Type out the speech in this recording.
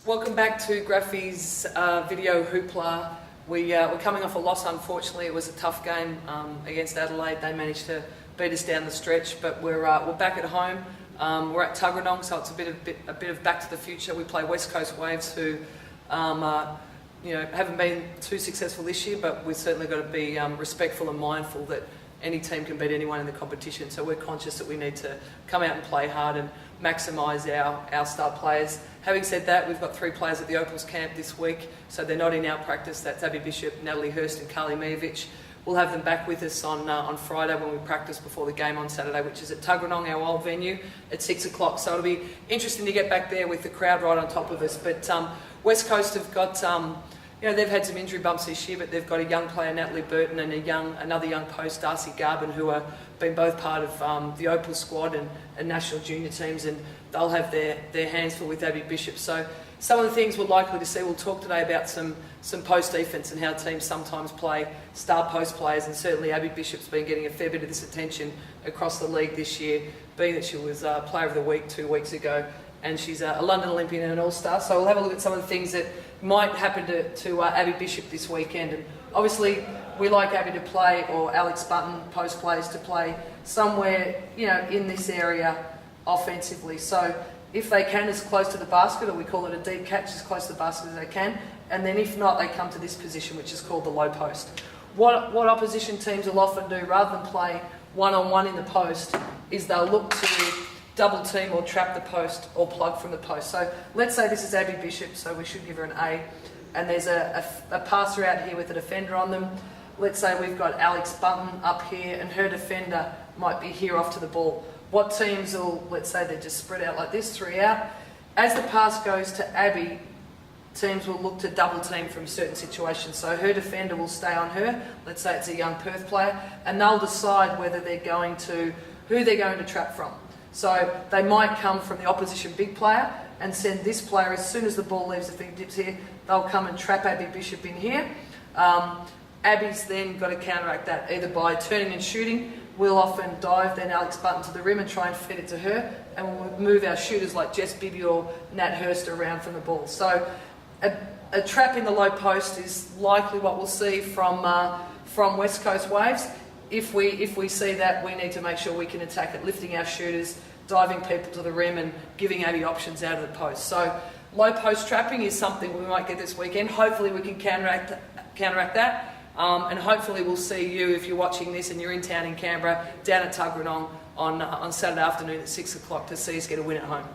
Welcome back to Graffy's video Hoopla. We're coming off a loss, unfortunately. It was a tough game against Adelaide. They managed to beat us down the stretch, but we're back at home. We're at Tuggeranong, so it's a bit of back to the future. We play West Coast Waves, who haven't been too successful this year, but we've certainly got to be respectful and mindful that any team can beat anyone in the competition. So we're conscious that we need to come out and play hard and maximise our star players. Having said that, we've got 3 players at the Opals camp this week, so they're not in our practice. That's Abby Bishop, Natalie Hurst and Carly Mijovic. We'll have them back with us on Friday when we practice before the game on Saturday, which is at Tuggeranong, our old venue, at 6 o'clock. So it'll be interesting to get back there with the crowd right on top of us. But West Coast have got, they've had some injury bumps this year, but they've got a young player, Natalie Burton, and another young post, Darcy Garvin, who have been both part of the Opal squad and national junior teams, and they'll have their hands full with Abby Bishop. So some of the things we're likely to see, we'll talk today about some post defence and how teams sometimes play star post players, and certainly Abby Bishop's been getting a fair bit of this attention across the league this year, being that she was Player of the Week 2 weeks ago, and she's a London Olympian and an All-Star. So we'll have a look at some of the things that might happen to Abby Bishop this weekend. And obviously we like Abby to play, or Alex Button, post players, to play somewhere in this area offensively. So if they can, as close to the basket, or we call it a deep catch, as close to the basket as they can, and then if not, they come to this position, which is called the low post. What opposition teams will often do, rather than play one-on-one in the post, is they'll look to double team or trap the post or plug from the post. So let's say this is Abby Bishop, so we should give her an A, and there's a passer out here with a defender on them. Let's say we've got Alex Button up here and her defender might be here off to the ball. What teams will, let's say they're just spread out like this, 3 out. As the pass goes to Abby, teams will look to double team from certain situations. So her defender will stay on her, let's say it's a young Perth player, and they'll decide whether who they're going to trap from. So they might come from the opposition big player and send this player, as soon as the ball leaves the fingertips here, they'll come and trap Abby Bishop in here. Abby's then got to counteract that, either by turning and shooting. We'll often dive then Alex Button to the rim and try and feed it to her, and we'll move our shooters like Jess Bibby or Nat Hurst around from the ball. So a trap in the low post is likely what we'll see from West Coast Waves. If we see that, we need to make sure we can attack it, lifting our shooters, diving people to the rim and giving Abby options out of the post. So low post trapping is something we might get this weekend. Hopefully we can counteract that. And hopefully we'll see you, if you're watching this and you're in town in Canberra, down at Tuggeranong on Saturday afternoon at 6 o'clock to see us get a win at home.